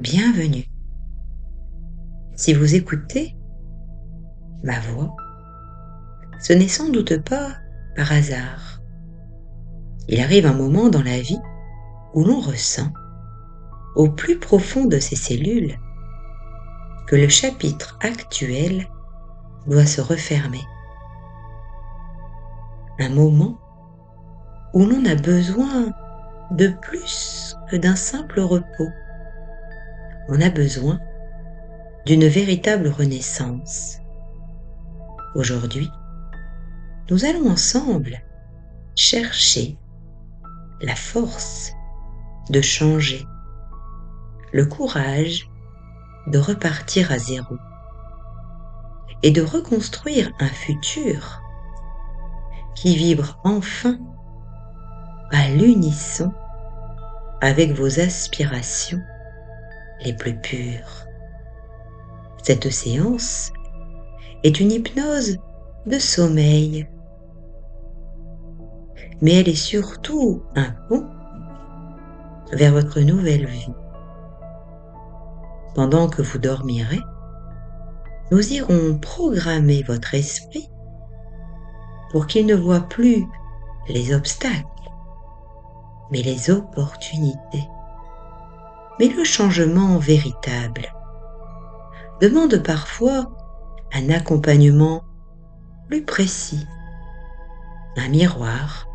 bienvenue. Si vous écoutez ma voix, ce n'est sans doute pas par hasard. Il arrive un moment dans la vie où l'on ressent, au plus profond de ses cellules, que le chapitre actuel doit se refermer. Un moment où l'on a besoin de plus que d'un simple repos. On a besoin d'une véritable renaissance. Aujourd'hui, nous allons ensemble chercher la force de changer, le courage de repartir à zéro et de reconstruire un futur qui vibre enfin à l'unisson avec vos aspirations les plus pures. Cette séance est une hypnose de sommeil, mais elle est surtout un pont vers votre nouvelle vie. Pendant que vous dormirez, nous irons programmer votre esprit pour qu'il ne voie plus les obstacles, mais les opportunités. Mais le changement véritable demande parfois un accompagnement plus précis, un miroir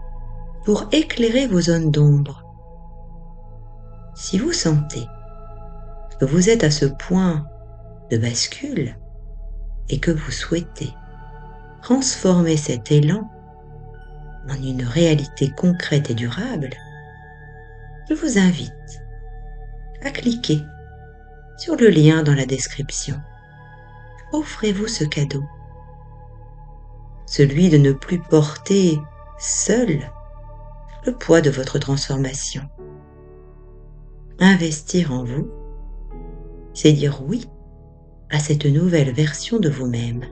pour éclairer vos zones d'ombre. Si vous sentez que vous êtes à ce point de bascule et que vous souhaitez transformer cet élan en une réalité concrète et durable, je vous invite à cliquer sur le lien dans la description. Offrez-vous ce cadeau, celui de ne plus porter seul le poids de votre transformation. Investir en vous, c'est dire oui à cette nouvelle version de vous-même.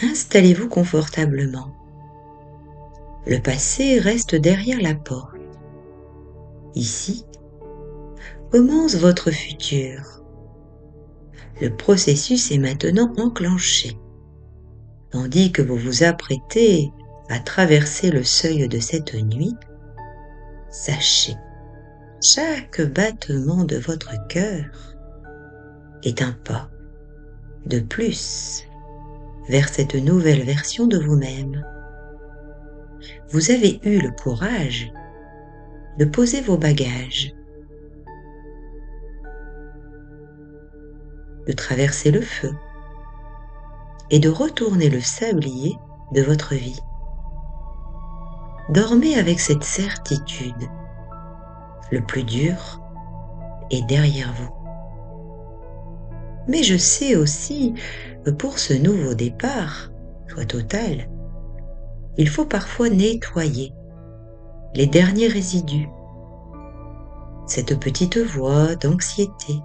Installez-vous confortablement. Le passé reste derrière la porte. Ici commence votre futur. Le processus est maintenant enclenché, tandis que vous vous apprêtez à traverser le seuil de cette nuit. Sachez, chaque battement de votre cœur est un pas de plus vers cette nouvelle version de vous-même. Vous avez eu le courage de poser vos bagages, de traverser le feu et de retourner le sablier de votre vie. Dormez avec cette certitude. Le plus dur est derrière vous. Mais je sais aussi que pour ce nouveau départ, soit total, il faut parfois nettoyer les derniers résidus, cette petite voix d'anxiété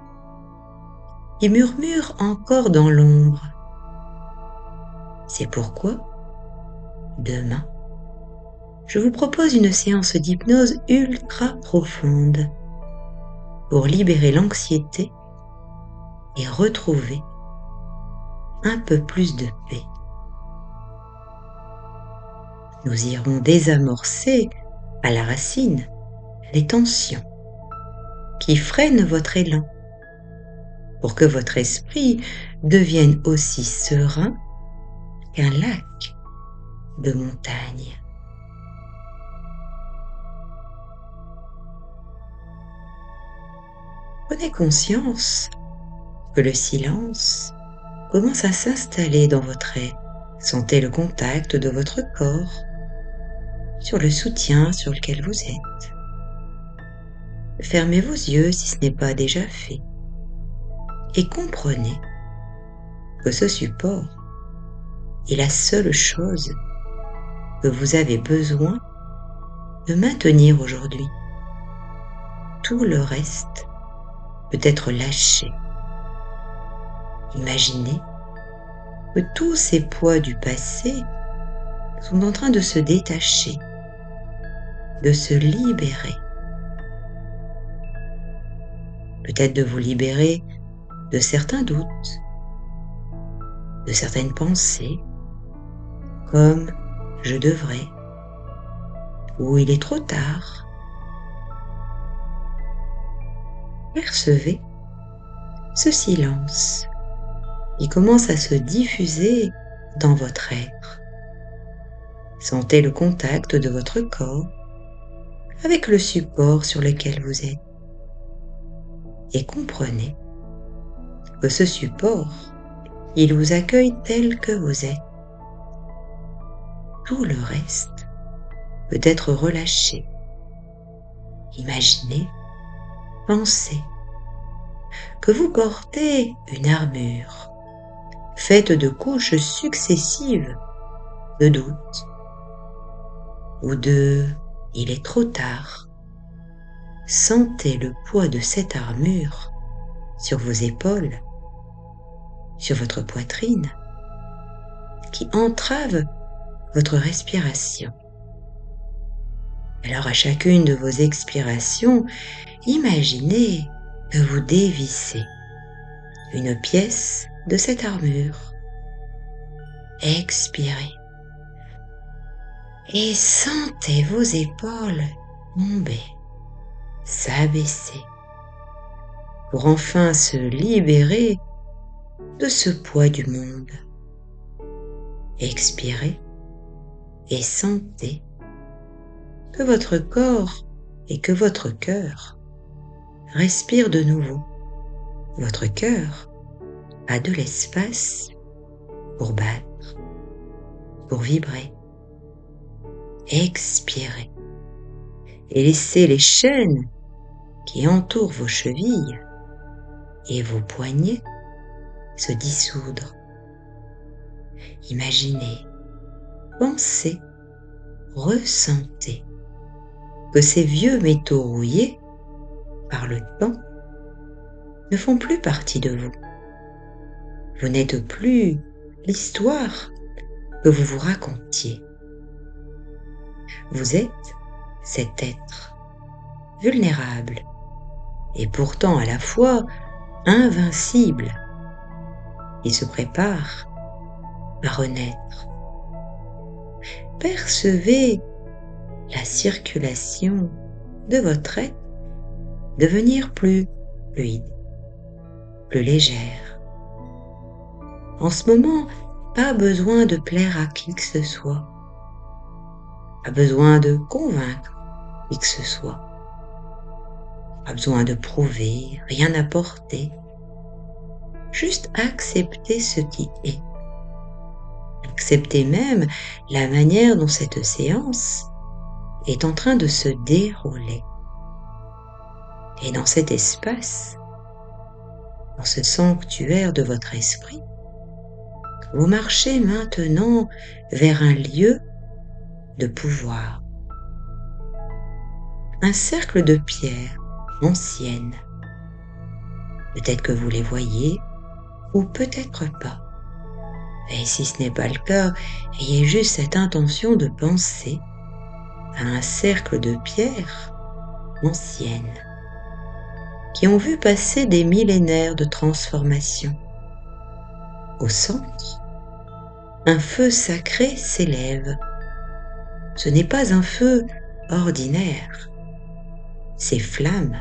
qui murmure encore dans l'ombre. C'est pourquoi, demain, je vous propose une séance d'hypnose ultra profonde pour libérer l'anxiété et retrouver un peu plus de paix. Nous irons désamorcer à la racine les tensions qui freinent votre élan pour que votre esprit devienne aussi serein qu'un lac de montagne. Prenez conscience que le silence commence à s'installer dans votre être. Sentez le contact de votre corps sur le soutien sur lequel vous êtes. Fermez vos yeux si ce n'est pas déjà fait et comprenez que ce support est la seule chose que vous avez besoin de maintenir aujourd'hui. Tout le reste peut être lâché. Imaginez que tous ces poids du passé sont en train de se détacher, de se libérer. peut-être de vous libérer de certains doutes, de certaines pensées, comme je devrais, ou il est trop tard. Percevez ce silence qui commence à se diffuser dans votre être. Sentez le contact de votre corps avec le support sur lequel vous êtes et comprenez que ce support, il vous accueille tel que vous êtes. Tout le reste peut être relâché. Imaginez, pensez que vous portez une armure faite de couches successives de doute ou de « il est trop tard ». Sentez le poids de cette armure sur vos épaules, sur votre poitrine, qui entrave votre respiration. Alors à chacune de vos expirations, imaginez que vous dévissez une pièce de cette armure. Expirez et sentez vos épaules tomber, s'abaisser, pour enfin se libérer de ce poids du monde. Expirez et sentez que votre corps et que votre cœur respirent de nouveau. Votre cœur a de l'espace pour battre, pour vibrer. Expirez et laissez les chaînes qui entourent vos chevilles et vos poignets se dissoudre. Imaginez, pensez, ressentez que ces vieux métaux rouillés par le temps ne font plus partie de vous. Vous n'êtes plus l'histoire que vous vous racontiez. Vous êtes cet être vulnérable et pourtant à la fois invincible qui se prépare à renaître. Percevez la circulation de votre être devenir plus fluide, plus légère. En ce moment, pas besoin de plaire à qui que ce soit, pas besoin de convaincre qui que ce soit, pas besoin de prouver, rien apporter, juste accepter ce qui est. Acceptez même la manière dont cette séance est en train de se dérouler. Et dans cet espace, dans ce sanctuaire de votre esprit, vous marchez maintenant vers un lieu de pouvoir. Un cercle de pierres anciennes. Peut-être que vous les voyez ou peut-être pas. Et si ce n'est pas le cas, ayez juste cette intention de penser à un cercle de pierres anciennes qui ont vu passer des millénaires de transformation. Au centre, un feu sacré s'élève. Ce n'est pas un feu ordinaire. Ces flammes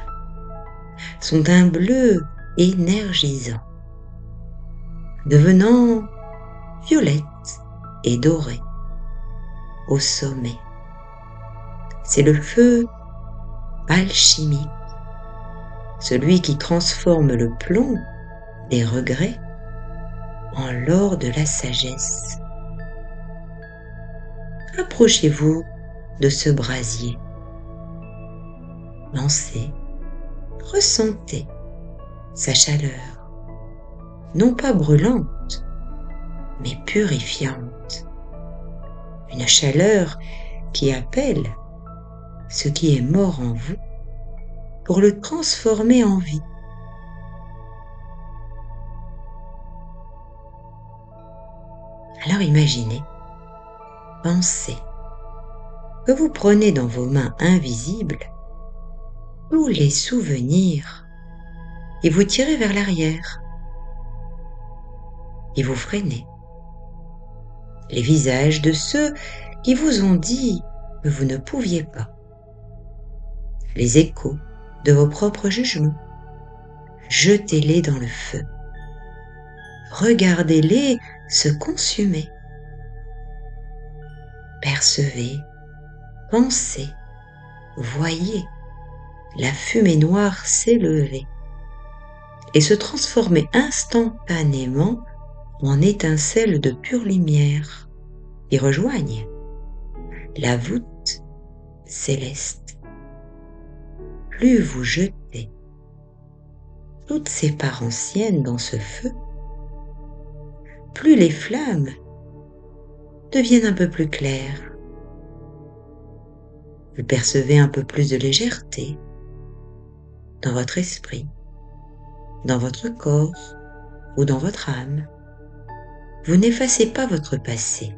sont d'un bleu énergisant, devenant violette et dorée au sommet. C'est le feu alchimique, celui qui transforme le plomb des regrets en l'or de la sagesse. Approchez-vous de ce brasier. Pensez, ressentez sa chaleur, non pas brûlante, mais purifiante. Une chaleur qui appelle ce qui est mort en vous pour le transformer en vie. Alors imaginez, pensez que vous prenez dans vos mains invisibles tous les souvenirs et vous tirez vers l'arrière et vous freinez. Les visages de ceux qui vous ont dit que vous ne pouviez pas. Les échos de vos propres jugements. Jetez-les dans le feu. Regardez-les se consumer. Percevez, pensez, voyez la fumée noire s'élever et se transformer instantanément en étincelles de pure lumière qui rejoignent la voûte céleste. Plus vous jetez toutes ces parts anciennes dans ce feu, plus les flammes deviennent un peu plus claires. Vous percevez un peu plus de légèreté dans votre esprit, dans votre corps ou dans votre âme. Vous n'effacez pas votre passé.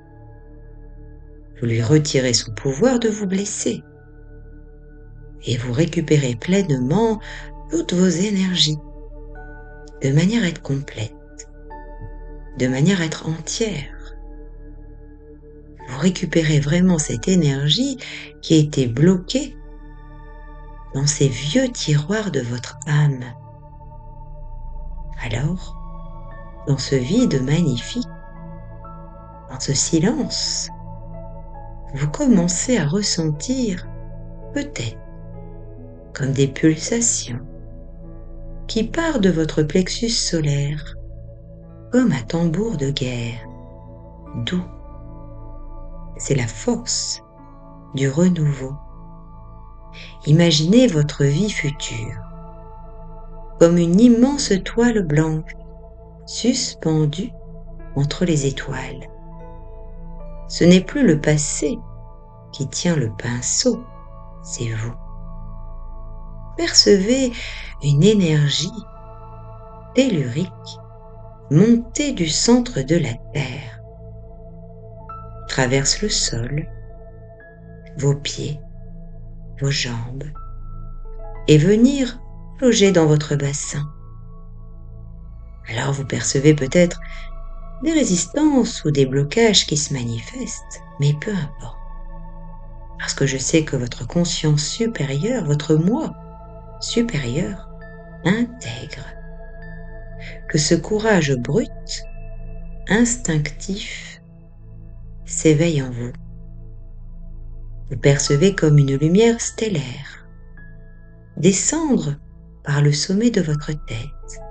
Vous lui retirez son pouvoir de vous blesser et vous récupérez pleinement toutes vos énergies de manière à être complète, de manière à être entière. Vous récupérez vraiment cette énergie qui a été bloquée dans ces vieux tiroirs de votre âme. Alors, dans ce vide magnifique, dans ce silence, vous commencez à ressentir peut-être comme des pulsations qui partent de votre plexus solaire, comme un tambour de guerre, doux. C'est la force du renouveau. Imaginez votre vie future comme une immense toile blanche suspendue entre les étoiles. Ce n'est plus le passé qui tient le pinceau, c'est vous. Percevez une énergie tellurique monter du centre de la Terre, traverse le sol, vos pieds, vos jambes, et venir loger dans votre bassin. Alors vous percevez peut-être des résistances ou des blocages qui se manifestent, mais peu importe. Parce que je sais que votre conscience supérieure, votre moi supérieur, intègre que ce courage brut, instinctif, s'éveille en vous. Vous percevez comme une lumière stellaire descendre par le sommet de votre tête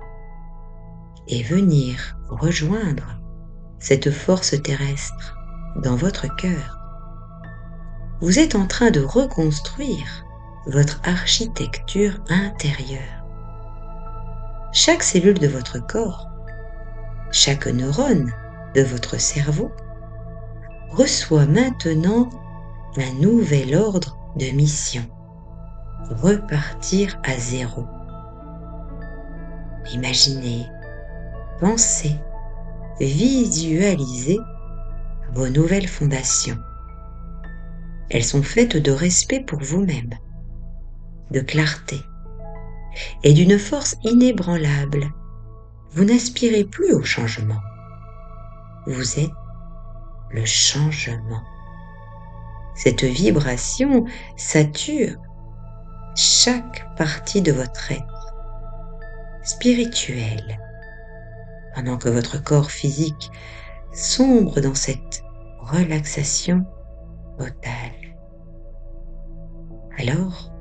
et venir rejoindre cette force terrestre dans votre cœur. Vous êtes en train de reconstruire votre architecture intérieure. Chaque cellule de votre corps, chaque neurone de votre cerveau reçoit maintenant un nouvel ordre de mission. Repartir à zéro. Imaginez, pensez, visualisez vos nouvelles fondations. Elles sont faites de respect pour vous-même, de clarté et d'une force inébranlable. Vous n'aspirez plus au changement. Vous êtes le changement. Cette vibration sature chaque partie de votre être spirituel, pendant que votre corps physique sombre dans cette relaxation totale. Alors,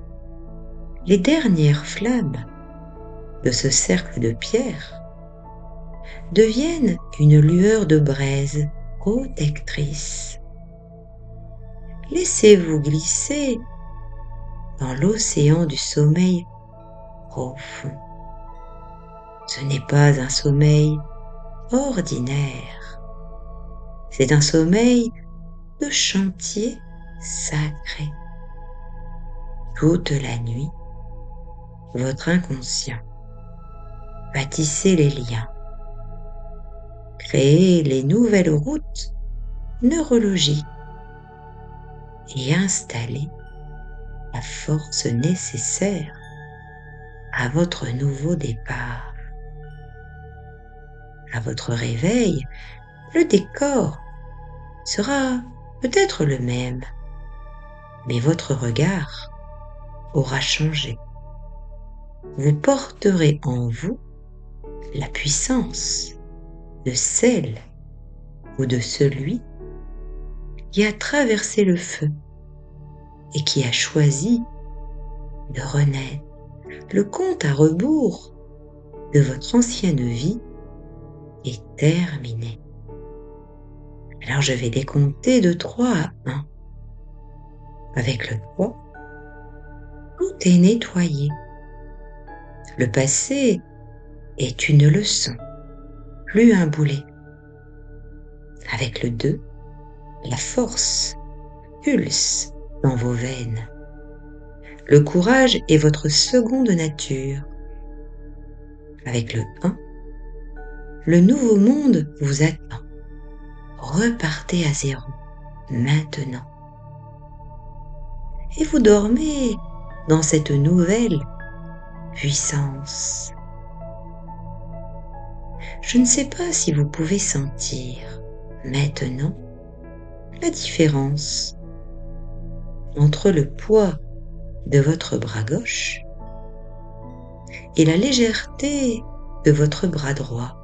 les dernières flammes de ce cercle de pierre deviennent une lueur de braise protectrice. Laissez-vous glisser dans l'océan du sommeil profond. Ce n'est pas un sommeil ordinaire, c'est un sommeil de chantier sacré. Toute la nuit, votre inconscient va tisser les liens, créer les nouvelles routes neurologiques et installer la force nécessaire à votre nouveau départ. À votre réveil, le décor sera peut-être le même, mais votre regard aura changé. Vous porterez en vous la puissance de celle ou de celui qui a traversé le feu et qui a choisi de renaître. Le compte à rebours de votre ancienne vie est terminé. Alors je vais décompter de 3 à 1. Avec le 3, tout est nettoyé. Le passé est une leçon, plus un boulet. Avec le 2, la force pulse dans vos veines. Le courage est votre seconde nature. Avec le 1, le nouveau monde vous attend. Repartez à zéro, maintenant. Et vous dormez dans cette nouvelle puissance. Je ne sais pas si vous pouvez sentir maintenant la différence entre le poids de votre bras gauche et la légèreté de votre bras droit,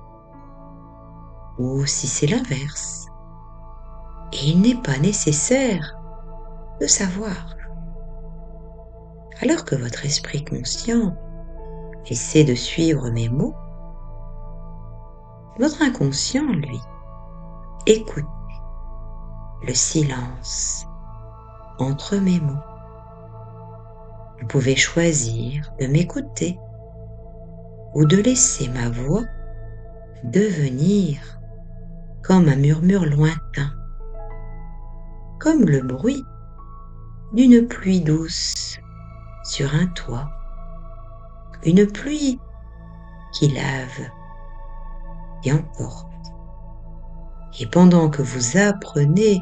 ou si c'est l'inverse. Et il n'est pas nécessaire de savoir. Alors que votre esprit conscient essaie de suivre mes mots, votre inconscient, lui, écoute le silence entre mes mots. Vous pouvez choisir de m'écouter ou de laisser ma voix devenir comme un murmure lointain, comme le bruit d'une pluie douce sur un toit, une pluie qui lave et emporte. Et pendant que vous apprenez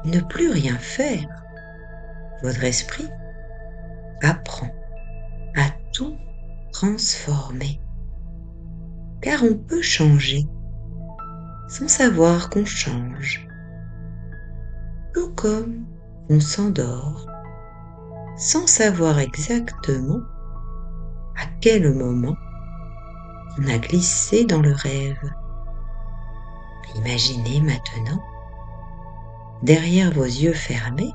ne plus rien faire, votre esprit apprend à tout transformer. Car on peut changer sans savoir qu'on change. Tout comme on s'endort sans savoir exactement à quel moment on a glissé dans le rêve. Imaginez maintenant, derrière vos yeux fermés,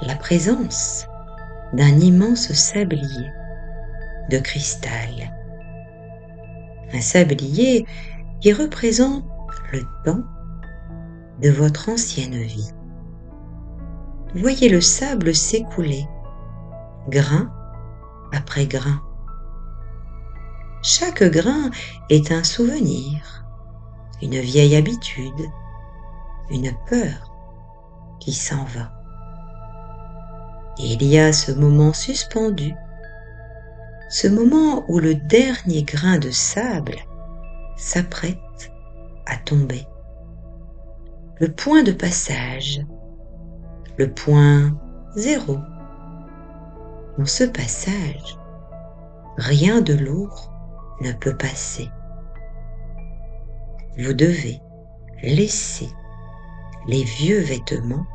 la présence d'un immense sablier de cristal. Un sablier qui représente le temps de votre ancienne vie. Voyez le sable s'écouler, grain après grain. Chaque grain est un souvenir, une vieille habitude, une peur qui s'en va. Et il y a ce moment suspendu, ce moment où le dernier grain de sable s'apprête à tomber. Le point de passage, le point 0. Dans ce passage, rien de lourd ne peut passer. Vous devez laisser les vieux vêtements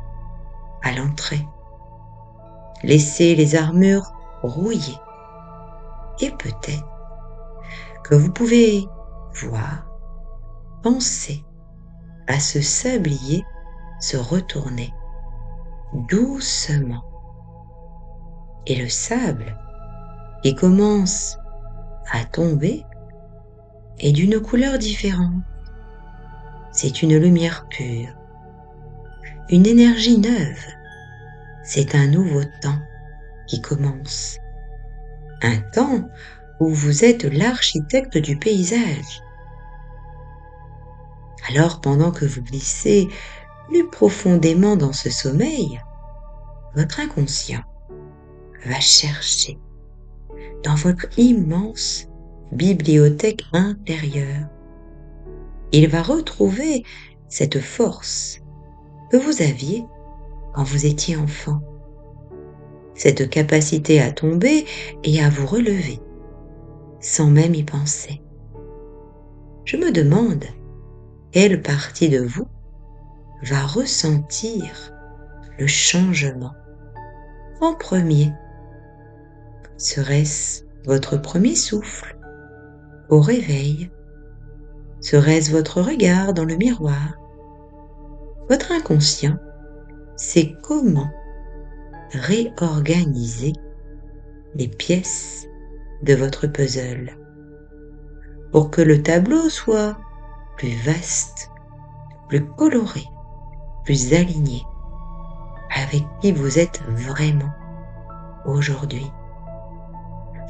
à l'entrée. Laissez les armures rouillées. Et peut-être que vous pouvez voir, penser à ce sablier se retourner doucement. Et le sable qui commence à tomber est d'une couleur différente. C'est une lumière pure, une énergie neuve. C'est un nouveau temps qui commence. Un temps où vous êtes l'architecte du paysage. Alors pendant que vous glissez plus profondément dans ce sommeil, votre inconscient va chercher dans votre immense bibliothèque intérieure. Il va retrouver cette force que vous aviez quand vous étiez enfant. cette capacité à tomber et à vous relever, sans même y penser. Je me demande quelle partie de vous va ressentir le changement en premier. Serait-ce votre premier souffle au réveil? Serait-ce votre regard dans le miroir? Votre inconscient sait comment réorganiser les pièces de votre puzzle pour que le tableau soit plus vaste, plus coloré, plus aligné avec qui vous êtes vraiment aujourd'hui.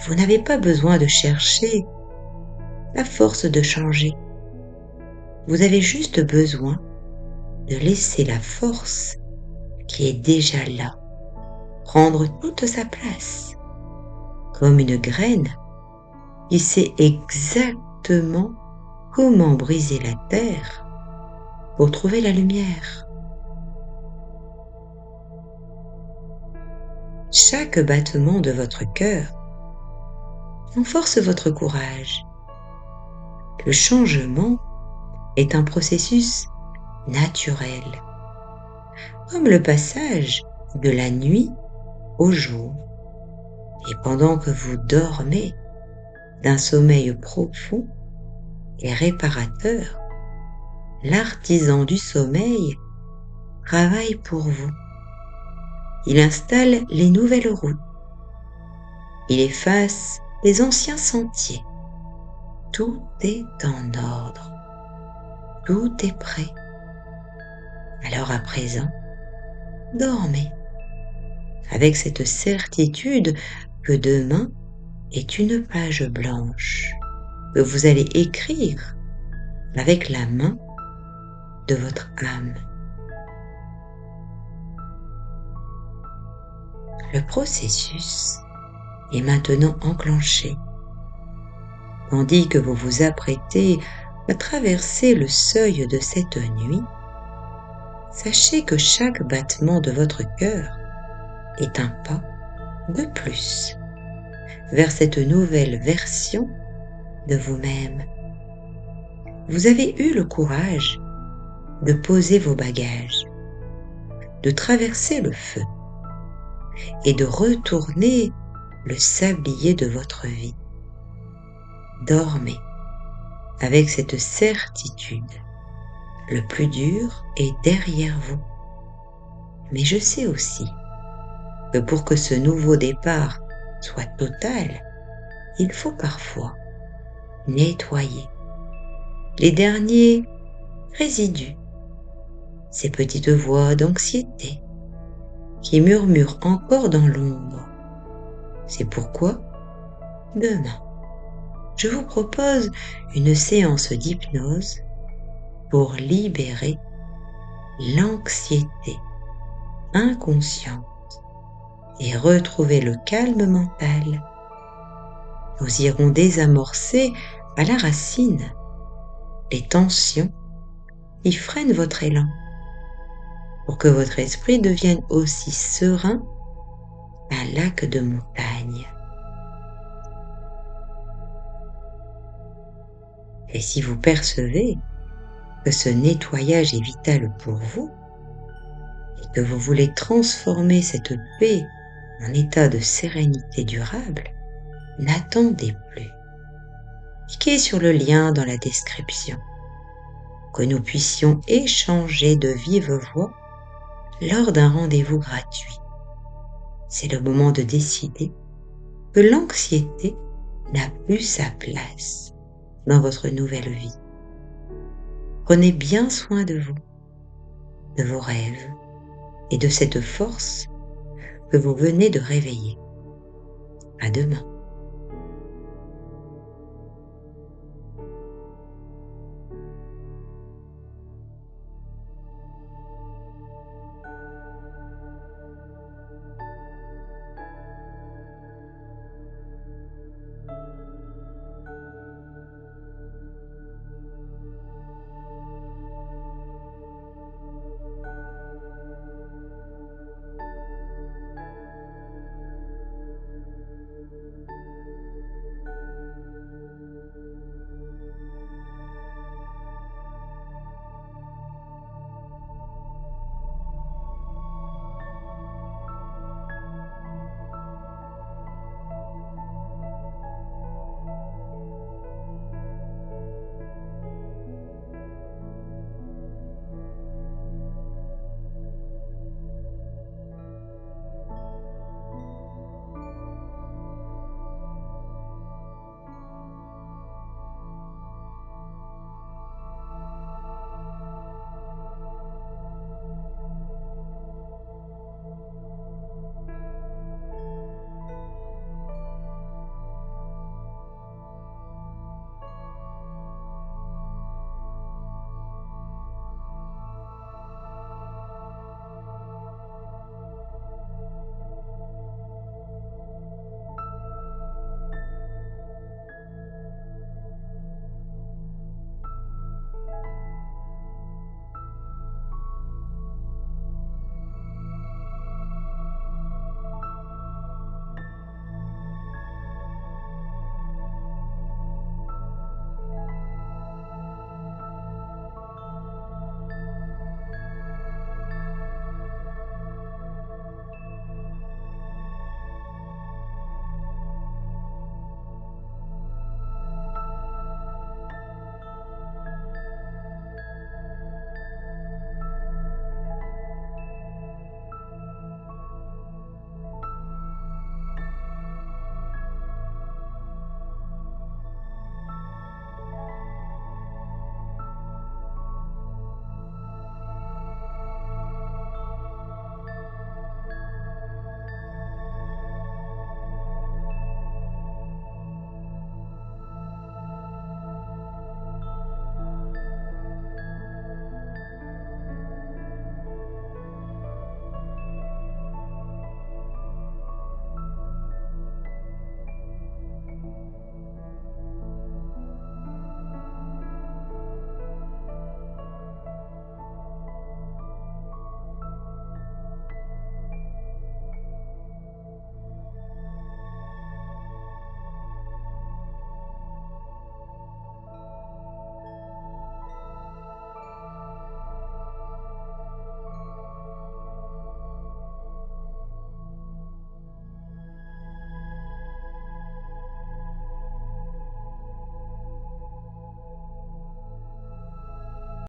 Vous n'avez pas besoin de chercher la force de changer. Vous avez juste besoin de laisser la force qui est déjà là prendre toute sa place, comme une graine qui sait exactement comment briser la terre pour trouver la lumière. Chaque battement de votre cœur renforce votre courage. Le changement est un processus naturel, comme le passage de la nuit au jour. Et pendant que vous dormez d'un sommeil profond et réparateur, l'artisan du sommeil travaille pour vous. Il installe les nouvelles routes. Il efface les anciens sentiers. Tout est en ordre. Tout est prêt. Alors à présent, dormez avec cette certitude que demain est une page blanche que vous allez écrire avec la main de votre âme. Le processus est maintenant enclenché, tandis que vous vous apprêtez à traverser le seuil de cette nuit. Sachez que chaque battement de votre cœur est un pas de plus vers cette nouvelle version de vous-même. Vous avez eu le courage de poser vos bagages, de traverser le feu et de retourner le sablier de votre vie. Dormez avec cette certitude. Le plus dur est derrière vous. Mais je sais aussi que pour que ce nouveau départ soit total, il faut parfois nettoyer les derniers résidus, ces petites voix d'anxiété qui murmurent encore dans l'ombre. C'est pourquoi, demain, je vous propose une séance d'hypnose pour libérer l'anxiété inconsciente et retrouver le calme mental. Nous irons désamorcer à la racine les tensions qui freinent votre élan pour que votre esprit devienne aussi serein qu'un lac de montagne. Et si vous percevez que ce nettoyage est vital pour vous et que vous voulez transformer cette paix en état de sérénité durable, n'attendez plus. Cliquez sur le lien dans la description, que nous puissions échanger de vive voix lors d'un rendez-vous gratuit. C'est le moment de décider que l'anxiété n'a plus sa place dans votre nouvelle vie. Prenez bien soin de vous, de vos rêves et de cette force que vous venez de réveiller. À demain.